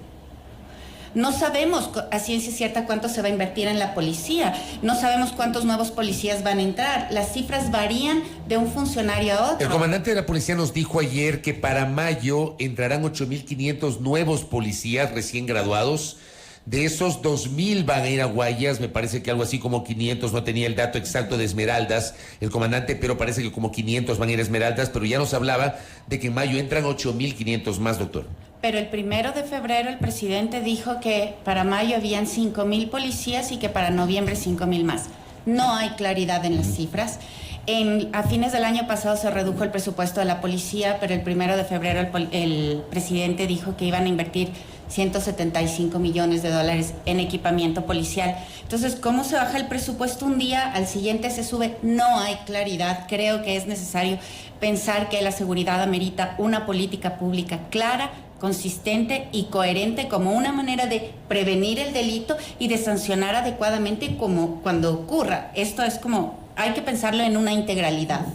No sabemos a ciencia cierta cuánto se va a invertir en la policía. No sabemos cuántos nuevos policías van a entrar. Las cifras varían de un funcionario a otro. El comandante de la policía nos dijo ayer que para mayo entrarán 8.500 nuevos policías recién graduados. De esos 2.000 van a ir a Guayas, me parece que algo así como 500, no tenía el dato exacto de Esmeraldas, el comandante, pero parece que como 500 van a ir a Esmeraldas, pero ya nos hablaba de que en mayo entran 8.500 más, doctor. Pero el 1 de febrero el presidente dijo que para mayo habían 5.000 policías y que para noviembre 5.000 más. No hay claridad en las cifras. A fines del año pasado se redujo el presupuesto de la policía, pero el 1 de febrero el presidente dijo que iban a invertir 175 millones de dólares en equipamiento policial. Entonces, ¿cómo se baja el presupuesto un día? Al siguiente se sube. No hay claridad. Creo que es necesario pensar que la seguridad amerita una política pública clara, consistente y coherente como una manera de prevenir el delito y de sancionar adecuadamente como cuando ocurra. Esto es como, hay que pensarlo en una integralidad.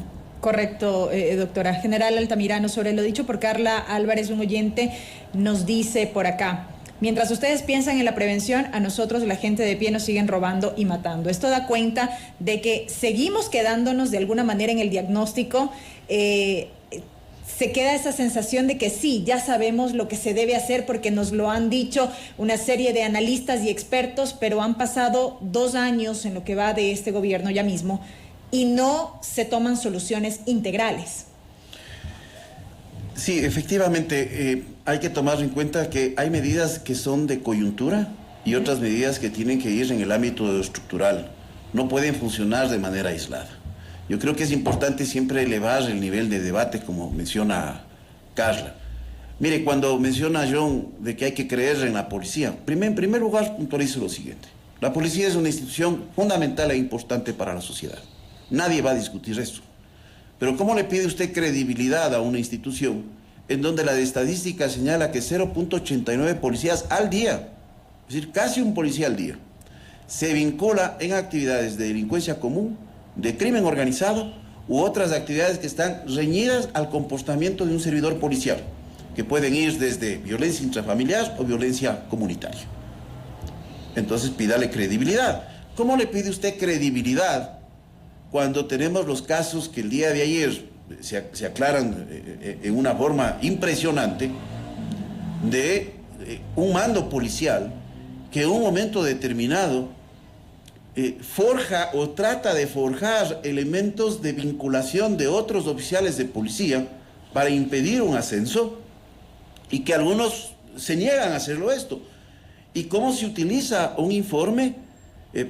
Correcto, doctora. General Altamirano, sobre lo dicho por Carla Álvarez, un oyente nos dice por acá: mientras ustedes piensan en la prevención, a nosotros, la gente de pie, nos siguen robando y matando. Esto da cuenta de que seguimos quedándonos de alguna manera en el diagnóstico. Se queda esa sensación de que sí, ya sabemos lo que se debe hacer porque nos lo han dicho una serie de analistas y expertos, pero han pasado 2 años en lo que va de este gobierno ya mismo y no se toman soluciones integrales. Sí, efectivamente, hay que tomar en cuenta que hay medidas que son de coyuntura y otras medidas que tienen que ir en el ámbito estructural. No pueden funcionar de manera aislada. Yo creo que es importante siempre elevar el nivel de debate, como menciona Carla. Mire, cuando menciona John de que hay que creer en la policía, en primer lugar puntualizo lo siguiente. La policía es una institución fundamental e importante para la sociedad. Nadie va a discutir esto. Pero ¿cómo le pide usted credibilidad a una institución en donde la estadística señala que 0.89 policías al día, es decir, casi un policía al día, se vincula en actividades de delincuencia común, de crimen organizado u otras actividades que están reñidas al comportamiento de un servidor policial, que pueden ir desde violencia intrafamiliar o violencia comunitaria. Entonces pídale credibilidad. ¿Cómo le pide usted credibilidad cuando tenemos los casos que el día de ayer se aclaran en una forma impresionante de un mando policial que en un momento determinado forja o trata de forjar elementos de vinculación de otros oficiales de policía para impedir un ascenso, y que algunos se niegan a hacerlo esto? ¿Y cómo se utiliza un informe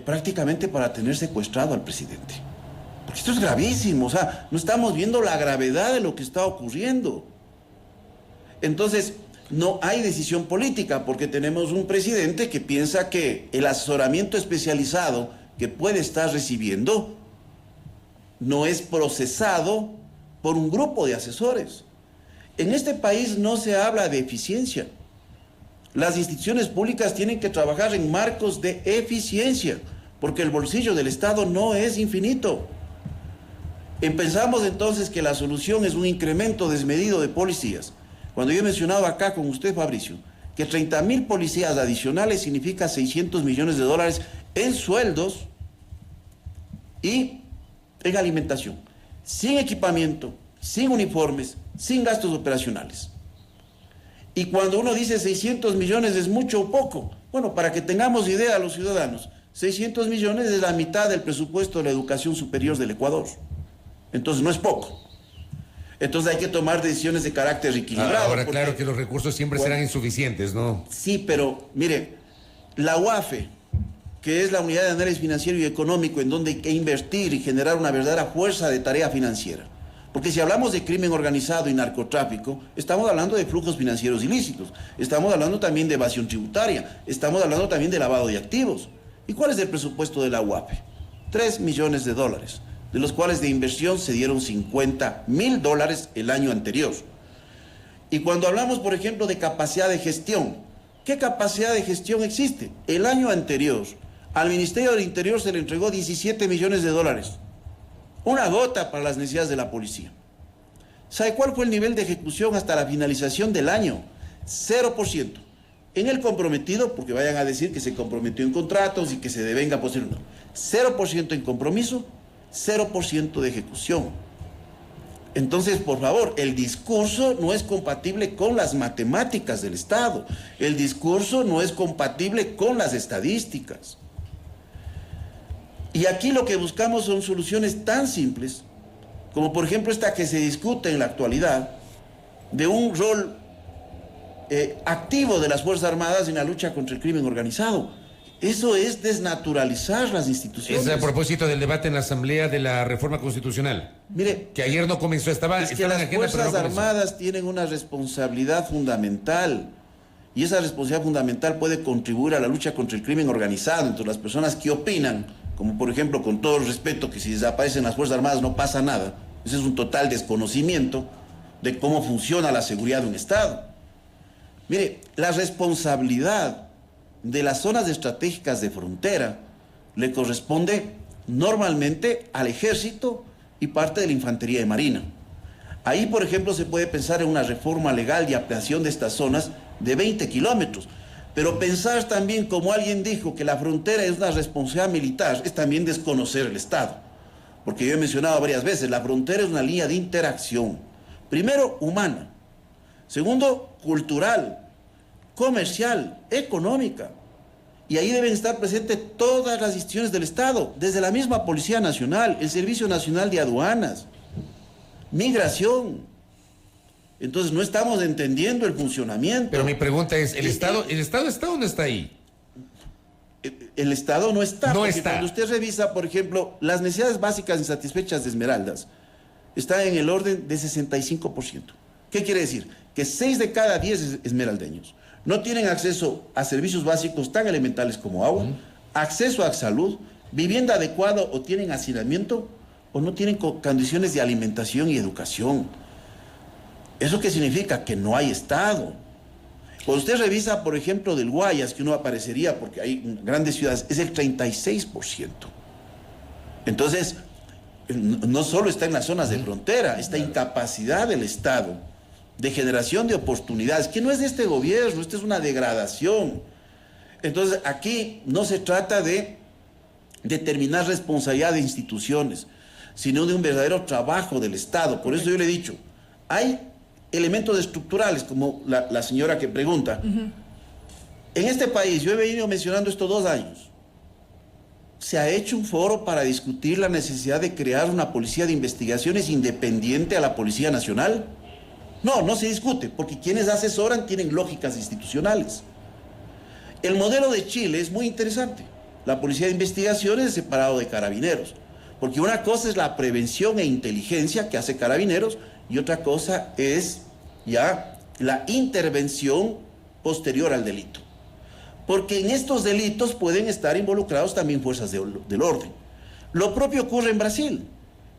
prácticamente para tener secuestrado al presidente? Porque esto es gravísimo, o sea, no estamos viendo la gravedad de lo que está ocurriendo. Entonces, no hay decisión política, porque tenemos un presidente que piensa que el asesoramiento especializado que puede estar recibiendo no es procesado por un grupo de asesores. En este país no se habla de eficiencia. Las instituciones públicas tienen que trabajar en marcos de eficiencia, porque el bolsillo del Estado no es infinito. Pensamos entonces que la solución es un incremento desmedido de policías, cuando yo he mencionado acá con usted, Fabricio, que 30,000 policías adicionales significa 600 millones de dólares en sueldos y en alimentación, sin equipamiento, sin uniformes, sin gastos operacionales. Y cuando uno dice 600 millones es mucho o poco, bueno, para que tengamos idea a los ciudadanos, 600 millones es la mitad del presupuesto de la educación superior del Ecuador. Entonces no es poco. Entonces hay que tomar decisiones de carácter equilibrado. Ahora, porque, claro que los recursos siempre serán insuficientes, ¿no? Sí, pero mire, la UAFE, que es la Unidad de Análisis Financiero y Económico, en donde hay que invertir y generar una verdadera fuerza de tarea financiera. Porque si hablamos de crimen organizado y narcotráfico, estamos hablando de flujos financieros ilícitos, estamos hablando también de evasión tributaria, estamos hablando también de lavado de activos. ¿Y cuál es el presupuesto de la UAFE? 3 millones de dólares. De los cuales de inversión se dieron 50,000 dólares el año anterior. Y cuando hablamos, por ejemplo, de capacidad de gestión, ¿qué capacidad de gestión existe? El año anterior, al Ministerio del Interior se le entregó 17 millones de dólares. Una gota para las necesidades de la policía. ¿Sabe cuál fue el nivel de ejecución hasta la finalización del año? 0%. En el comprometido, porque vayan a decir que se comprometió en contratos y que se devenga posiblemente. 0% en compromiso, 0% de ejecución. Entonces, por favor, el discurso no es compatible con las matemáticas del Estado. El discurso no es compatible con las estadísticas. Y aquí lo que buscamos son soluciones tan simples, como por ejemplo esta que se discute en la actualidad, de un rol activo de las Fuerzas Armadas en la lucha contra el crimen organizado. Eso es desnaturalizar las instituciones. Es a propósito del debate en la Asamblea de la Reforma Constitucional. Mire, que ayer no comenzó, es que las Fuerzas Armadas tienen una responsabilidad fundamental, y esa responsabilidad fundamental puede contribuir a la lucha contra el crimen organizado entre las personas que opinan, como por ejemplo, con todo el respeto, que si desaparecen las Fuerzas Armadas no pasa nada. Ese es un total desconocimiento de cómo funciona la seguridad de un Estado. Mire, la responsabilidad de las zonas estratégicas de frontera le corresponde normalmente al Ejército y parte de la Infantería de Marina. Ahí, por ejemplo, se puede pensar en una reforma legal de ampliación de estas zonas de 20 kilómetros. Pero pensar también, como alguien dijo, que la frontera es una responsabilidad militar, es también desconocer el Estado. Porque yo he mencionado varias veces, la frontera es una línea de interacción. Primero, humana. Segundo, cultural, comercial, económica. Y ahí deben estar presentes todas las instituciones del Estado, desde la misma Policía Nacional, el Servicio Nacional de Aduanas, migración. Entonces no estamos entendiendo el funcionamiento. Pero mi pregunta es, ¿el Estado está o no está ahí? El Estado no está. No porque está. Cuando usted revisa, por ejemplo, las necesidades básicas insatisfechas de Esmeraldas, están en el orden de 65%. ¿Qué quiere decir? Que 6 de cada 10 esmeraldeños no tienen acceso a servicios básicos tan elementales como agua, acceso a salud, vivienda adecuada, o tienen hacinamiento, o no tienen condiciones de alimentación y educación. ¿Eso qué significa? Que no hay Estado. Cuando usted revisa, por ejemplo, del Guayas, que uno aparecería, porque hay grandes ciudades, es el 36%. Entonces, no solo está en las zonas de frontera, esta incapacidad del Estado de generación de oportunidades, que no es de este gobierno, esta es una degradación. Entonces, aquí no se trata de determinar responsabilidad de instituciones, sino de un verdadero trabajo del Estado. Por eso yo le he dicho, hay elementos estructurales, como la señora que pregunta. En este país, yo he venido mencionando estos 2 años, se ha hecho un foro para discutir la necesidad de crear una policía de investigaciones independiente a la Policía Nacional. No se discute, porque quienes asesoran tienen lógicas institucionales. El modelo de Chile es muy interesante. La Policía de Investigaciones es separado de Carabineros, porque una cosa es la prevención e inteligencia que hace Carabineros y otra cosa es ya la intervención posterior al delito. Porque en estos delitos pueden estar involucrados también fuerzas del orden. Lo propio ocurre en Brasil,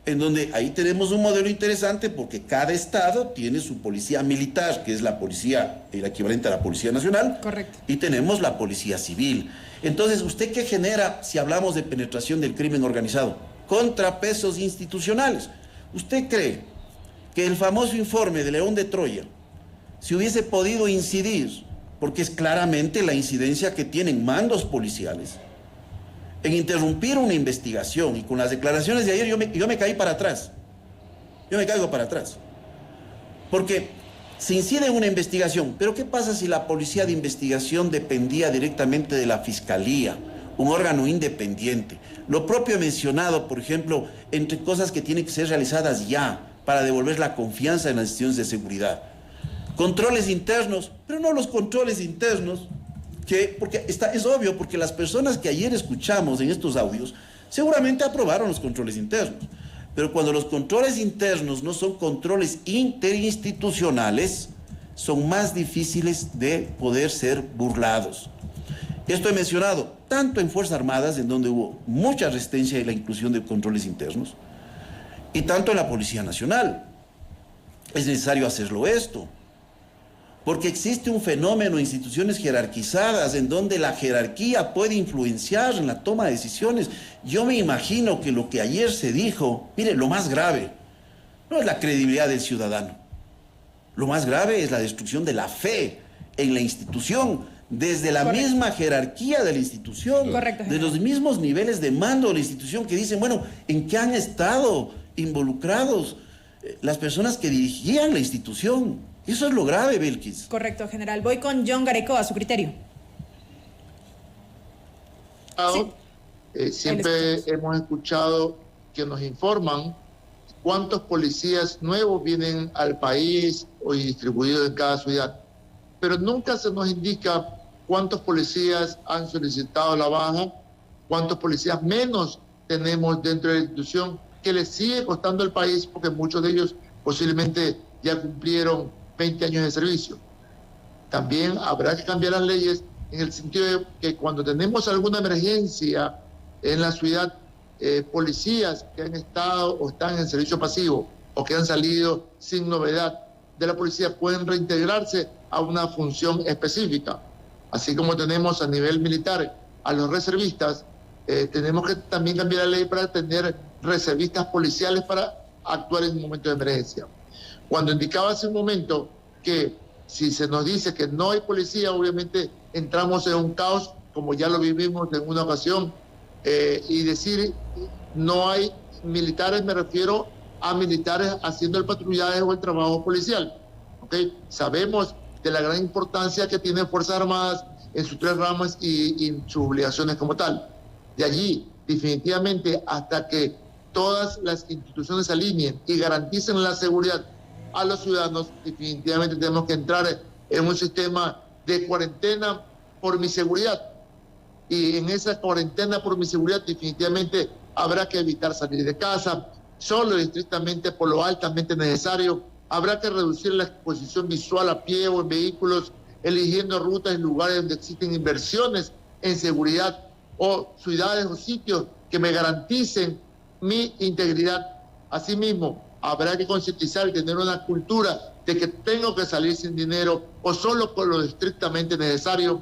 en donde ahí tenemos un modelo interesante porque cada estado tiene su policía militar, que es la policía, el equivalente a la Policía Nacional. Correcto. Y tenemos la policía civil. Entonces, ¿usted qué genera si hablamos de penetración del crimen organizado? Contrapesos institucionales. ¿Usted cree que el famoso informe de León de Troya, si hubiese podido incidir, porque es claramente la incidencia que tienen mandos policiales, en interrumpir una investigación, y con las declaraciones de ayer yo me caí para atrás, yo me caigo para atrás, porque se incide en una investigación, pero ¿qué pasa si la policía de investigación dependía directamente de la Fiscalía, un órgano independiente? Lo propio mencionado, por ejemplo, entre cosas que tienen que ser realizadas ya, para devolver la confianza en las instituciones de seguridad. Controles internos, pero no los controles internos, porque es obvio, porque las personas que ayer escuchamos en estos audios seguramente aprobaron los controles internos, pero cuando los controles internos no son controles interinstitucionales, son más difíciles de poder ser burlados. Esto he mencionado tanto en Fuerzas Armadas, en donde hubo mucha resistencia y la inclusión de controles internos, y tanto en la Policía Nacional. Es necesario hacerlo esto, porque existe un fenómeno de instituciones jerarquizadas en donde la jerarquía puede influenciar en la toma de decisiones. Yo me imagino que lo que ayer se dijo, mire, lo más grave no es la credibilidad del ciudadano. Lo más grave es la destrucción de la fe en la institución, desde la misma jerarquía de la institución, de los mismos niveles de mando de la institución que dicen, bueno, ¿en qué han estado involucrados las personas que dirigían la institución? Eso es lo grave, Belkis. Correcto, general. Voy con John Gareco, a su criterio. Sí. Siempre hemos escuchado que nos informan cuántos policías nuevos vienen al país o distribuidos en cada ciudad, pero nunca se nos indica cuántos policías han solicitado la baja, cuántos policías menos tenemos dentro de la institución, que les sigue costando al país porque muchos de ellos posiblemente ya cumplieron 20 años de servicio. También habrá que cambiar las leyes en el sentido de que cuando tenemos alguna emergencia en la ciudad, policías que han estado o están en servicio pasivo o que han salido sin novedad de la policía pueden reintegrarse a una función específica. Así como tenemos a nivel militar a los reservistas, tenemos que también cambiar la ley para tener reservistas policiales para actuar en un momento de emergencia. Cuando indicaba hace un momento que si se nos dice que no hay policía, obviamente entramos en un caos, como ya lo vivimos en una ocasión, y decir no hay militares, me refiero a militares haciendo el patrullaje o el trabajo policial. ¿Okay? Sabemos de la gran importancia que tienen Fuerzas Armadas en sus 3 ramas y sus obligaciones como tal. De allí, definitivamente, hasta que todas las instituciones se alineen y garanticen la seguridad a los ciudadanos, definitivamente tenemos que entrar en un sistema de cuarentena por mi seguridad. Y en esa cuarentena por mi seguridad definitivamente habrá que evitar salir de casa, solo y estrictamente por lo altamente necesario. Habrá que reducir la exposición visual a pie o en vehículos, eligiendo rutas en lugares donde existen inversiones en seguridad o ciudades o sitios que me garanticen mi integridad. Asimismo, habrá que concientizar y tener una cultura de que tengo que salir sin dinero o solo con lo estrictamente necesario.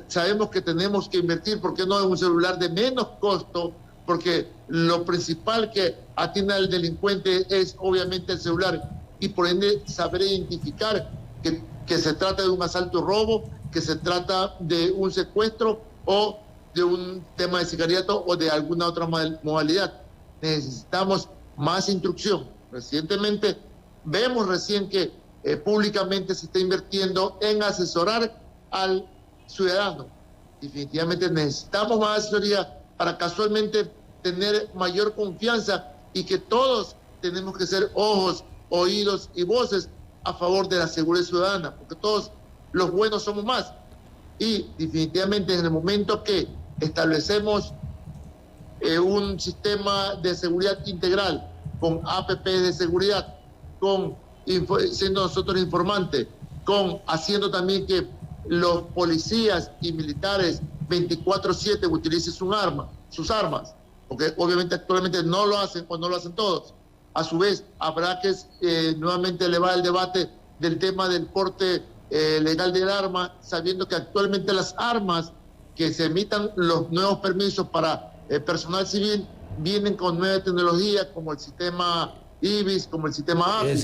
Sabemos que tenemos que invertir, ¿por qué no en un celular de menos costo porque lo principal que atiende al delincuente es obviamente el celular y por ende saber identificar que se trata de un asalto o robo, que se trata de un secuestro o de un tema de sicariato o de alguna otra modalidad. Necesitamos más instrucción. Recientemente vemos que públicamente se está invirtiendo en asesorar al ciudadano. Definitivamente necesitamos más asesoría para casualmente tener mayor confianza y que todos tenemos que ser ojos, oídos y voces a favor de la seguridad ciudadana, porque todos los buenos somos más. Y definitivamente en el momento que establecemos un sistema de seguridad integral con APP de seguridad, siendo nosotros informantes, haciendo también que los policías y militares 24/7 utilicen sus armas, porque obviamente actualmente no lo hacen o no lo hacen todos. A su vez, habrá que nuevamente elevar el debate del tema del porte legal del arma, sabiendo que actualmente las armas que se emitan los nuevos permisos para personal civil vienen con nueva tecnología como el sistema IBIS, como el sistema AFIS.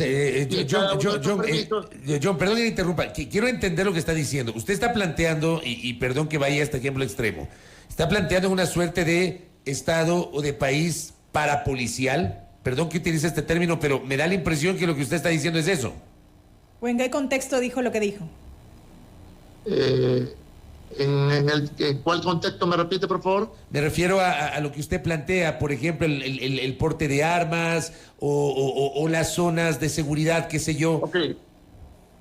John, perdón que le interrumpa, quiero entender lo que está diciendo. Usted está planteando, y perdón que vaya a este ejemplo extremo, está planteando una suerte de estado o de país parapolicial. Perdón que utilice este término, pero me da la impresión que lo que usted está diciendo es eso. ¿O en qué contexto dijo lo que dijo? ¿En cuál contexto me repite, por favor? Me refiero a lo que usted plantea, por ejemplo, el porte de armas o las zonas de seguridad, qué sé yo. Ok.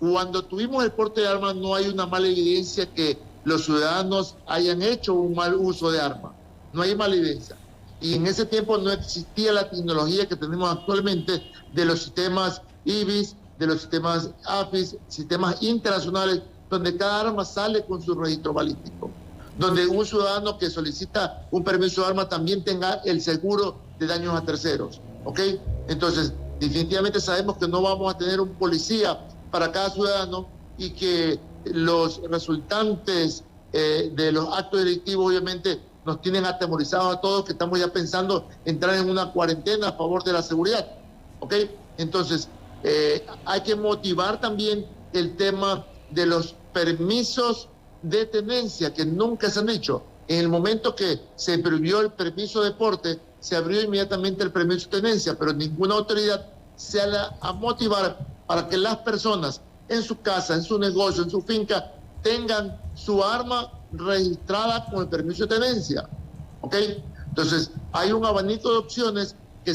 Cuando tuvimos el porte de armas no hay una mala evidencia que los ciudadanos hayan hecho un mal uso de armas. No hay mala evidencia. Y en ese tiempo no existía la tecnología que tenemos actualmente de los sistemas IBIS, de los sistemas AFIS, sistemas internacionales, donde cada arma sale con su registro balístico, donde un ciudadano que solicita un permiso de arma también tenga el seguro de daños a terceros, ¿ok? Entonces, definitivamente sabemos que no vamos a tener un policía para cada ciudadano y que los resultantes de los actos delictivos obviamente nos tienen atemorizados a todos, que estamos ya pensando entrar en una cuarentena a favor de la seguridad, ¿ok? Entonces, hay que motivar también el tema de los permisos de tenencia que nunca se han hecho. En el momento que se prohibió el permiso de porte, se abrió inmediatamente el permiso de tenencia, pero ninguna autoridad se ha a motivar para que las personas en su casa, en su negocio, en su finca, tengan su arma registrada con el permiso de tenencia, ¿ok? Entonces, hay un abanico de opciones que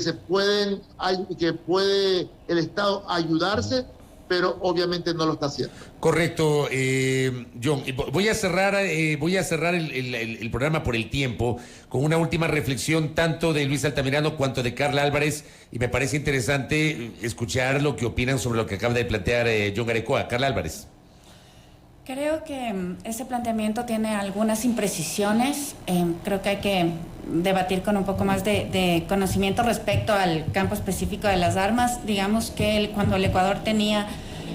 puede el Estado ayudarse, pero obviamente no lo está haciendo. Correcto, John. Voy a cerrar el programa por el tiempo con una última reflexión tanto de Luis Altamirano cuanto de Carla Álvarez, y me parece interesante escuchar lo que opinan sobre lo que acaba de plantear John Garecoa. Carla Álvarez. Creo que ese planteamiento tiene algunas imprecisiones. Creo que hay que debatir con un poco más de conocimiento respecto al campo específico de las armas. Digamos que cuando el Ecuador tenía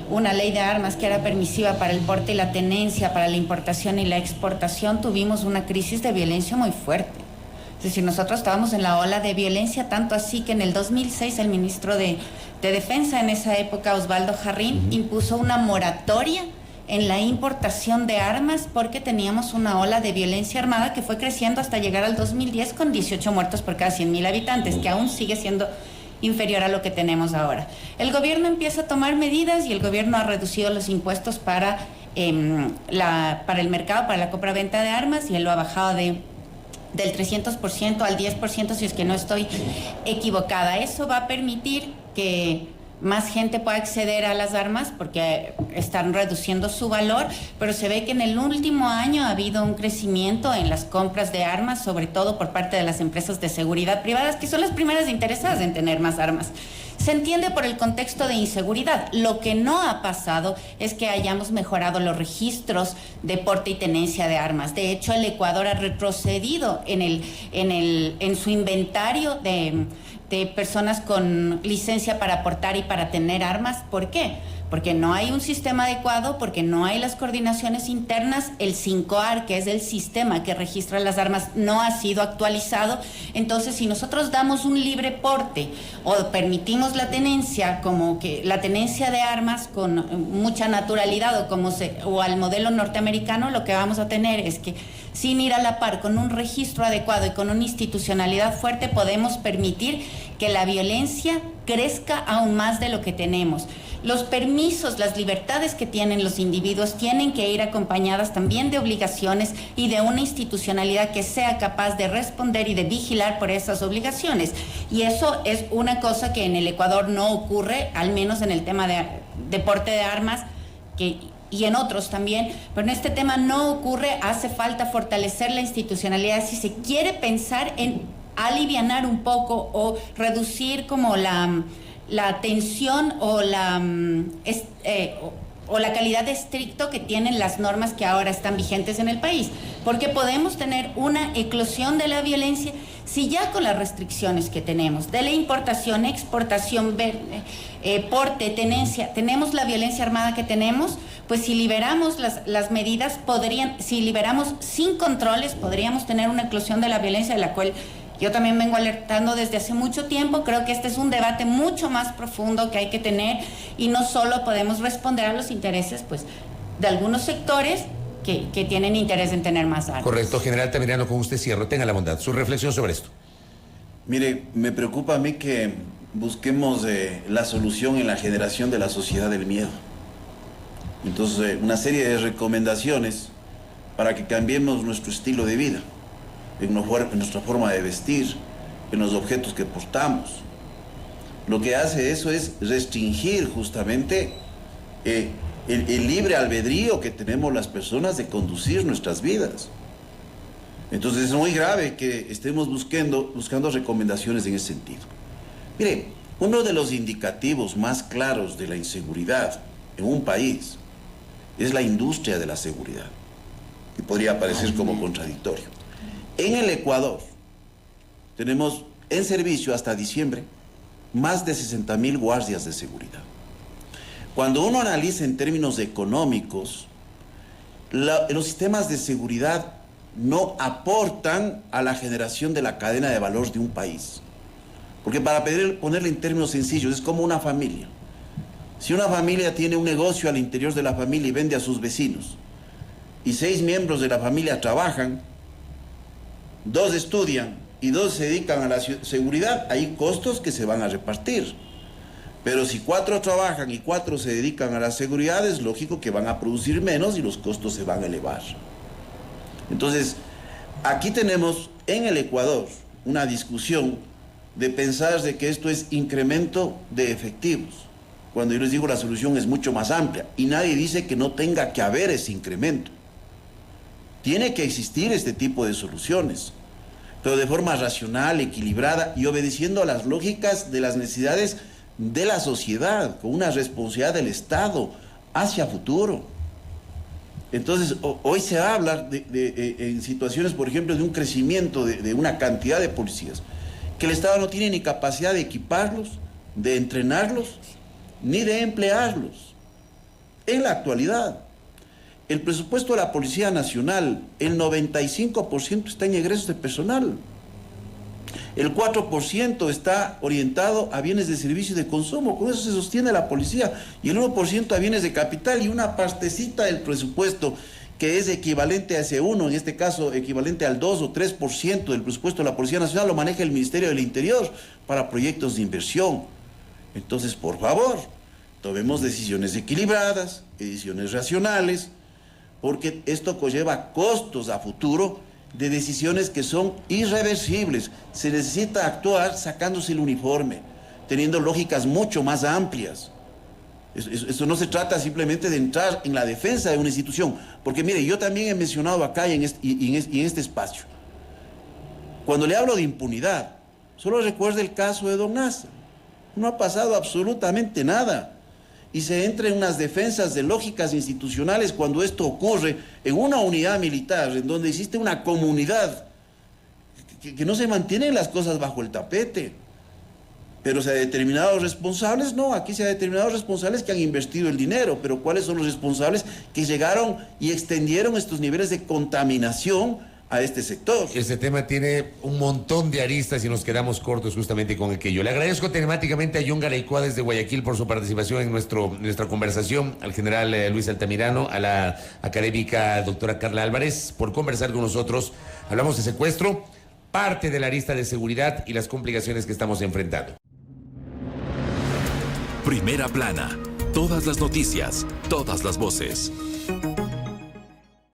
una ley de armas que era permisiva para el porte y la tenencia, para la importación y la exportación, tuvimos una crisis de violencia muy fuerte. Es decir, nosotros estábamos en la ola de violencia, tanto así que en el 2006 el ministro de Defensa en esa época, Osvaldo Jarrín, impuso una moratoria en la importación de armas porque teníamos una ola de violencia armada que fue creciendo hasta llegar al 2010 con 18 muertos por cada 100.000 habitantes, que aún sigue siendo inferior a lo que tenemos ahora. El gobierno empieza a tomar medidas y el gobierno ha reducido los impuestos para el mercado, para la compra-venta de armas, y él lo ha bajado del 300% al 10%, si es que no estoy equivocada. Eso va a permitir que más gente pueda acceder a las armas porque están reduciendo su valor, pero se ve que en el último año ha habido un crecimiento en las compras de armas, sobre todo por parte de las empresas de seguridad privadas, que son las primeras interesadas en tener más armas. Se entiende por el contexto de inseguridad. Lo que no ha pasado es que hayamos mejorado los registros de porte y tenencia de armas. De hecho, el Ecuador ha retrocedido en su inventario de personas con licencia para portar y para tener armas. ¿Por qué? porque no hay un sistema adecuado, porque no hay las coordinaciones internas, el 5AR, que es el sistema que registra las armas, no ha sido actualizado. Entonces, si nosotros damos un libre porte o permitimos la tenencia, como que la tenencia de armas con mucha naturalidad o al modelo norteamericano, lo que vamos a tener es que sin ir a la par con un registro adecuado y con una institucionalidad fuerte, podemos permitir que la violencia crezca aún más de lo que tenemos. Los permisos, las libertades que tienen los individuos tienen que ir acompañadas también de obligaciones y de una institucionalidad que sea capaz de responder y de vigilar por esas obligaciones. Y eso es una cosa que en el Ecuador no ocurre, al menos en el tema de porte de armas, y en otros también, pero en este tema no ocurre. Hace falta fortalecer la institucionalidad si se quiere pensar en alivianar un poco o reducir como la tensión o la calidad de estricto que tienen las normas que ahora están vigentes en el país, porque podemos tener una eclosión de la violencia si ya con las restricciones que tenemos de la importación, exportación, porte, tenencia, tenemos la violencia armada que tenemos. Pues si liberamos las medidas, si liberamos sin controles, podríamos tener una eclosión de la violencia, de la cual yo también vengo alertando desde hace mucho tiempo. Creo que este es un debate mucho más profundo que hay que tener, y no solo podemos responder a los intereses pues de algunos sectores que tienen interés en tener más armas. Correcto, general Tamirano, con usted cierro. Tenga la bondad, su reflexión sobre esto. Mire, me preocupa a mí que busquemos la solución en la generación de la sociedad del miedo. Entonces, una serie de recomendaciones para que cambiemos nuestro estilo de vida, en nuestra forma de vestir, en los objetos que portamos. Lo que hace eso es restringir justamente el libre albedrío que tenemos las personas de conducir nuestras vidas. Entonces es muy grave que estemos buscando recomendaciones en ese sentido. Mire, uno de los indicativos más claros de la inseguridad en un país es la industria de la seguridad, que podría parecer como contradictorio. En el Ecuador tenemos en servicio hasta diciembre más de 60.000 guardias de seguridad. Cuando uno analiza en términos económicos, los sistemas de seguridad no aportan a la generación de la cadena de valor de un país. Porque para ponerle en términos sencillos, es como una familia. Si una familia tiene un negocio al interior de la familia y vende a sus vecinos, y 6 miembros de la familia trabajan, 2 estudian y 2 se dedican a la seguridad, hay costos que se van a repartir. Pero si 4 trabajan y 4 se dedican a la seguridad, es lógico que van a producir menos y los costos se van a elevar. Entonces, aquí tenemos en el Ecuador una discusión de pensar de que esto es incremento de efectivos, cuando yo les digo la solución es mucho más amplia, y nadie dice que no tenga que haber ese incremento. Tiene que existir este tipo de soluciones, pero de forma racional, equilibrada y obedeciendo a las lógicas de las necesidades de la sociedad, con una responsabilidad del Estado hacia futuro. Entonces, hoy se habla en situaciones, por ejemplo, de un crecimiento de una cantidad de policías, que el Estado no tiene ni capacidad de equiparlos, de entrenarlos, ni de emplearlos. En la actualidad, el presupuesto de la Policía Nacional, el 95% está en egresos de personal. El 4% está orientado a bienes de servicio y de consumo, con eso se sostiene la policía, y el 1% a bienes de capital, y una partecita del presupuesto que es equivalente a ese 1, en este caso equivalente al 2 o 3% del presupuesto de la Policía Nacional, lo maneja el Ministerio del Interior para proyectos de inversión. Entonces, por favor, tomemos decisiones equilibradas, decisiones racionales, porque esto conlleva costos a futuro de decisiones que son irreversibles. Se necesita actuar sacándose el uniforme, teniendo lógicas mucho más amplias. Eso no se trata simplemente de entrar en la defensa de una institución, porque mire, yo también he mencionado acá y en este espacio, cuando le hablo de impunidad, solo recuerde el caso de Don Nasa. No ha pasado absolutamente nada. Y se entra en unas defensas de lógicas institucionales cuando esto ocurre en una unidad militar, en donde existe una comunidad, que no se mantienen las cosas bajo el tapete. Pero se ha determinado responsables, no, aquí se ha determinado responsables que han invertido el dinero, pero ¿cuáles son los responsables que llegaron y extendieron estos niveles de contaminación a este sector? Este tema tiene un montón de aristas y nos quedamos cortos justamente con aquello. Le agradezco telemáticamente a John Garaicua desde Guayaquil por su participación en nuestra conversación, al general Luis Altamirano, a la académica doctora Carla Álvarez, por conversar con nosotros. Hablamos de secuestro, parte de la arista de seguridad y las complicaciones que estamos enfrentando. Primera plana. Todas las noticias, todas las voces.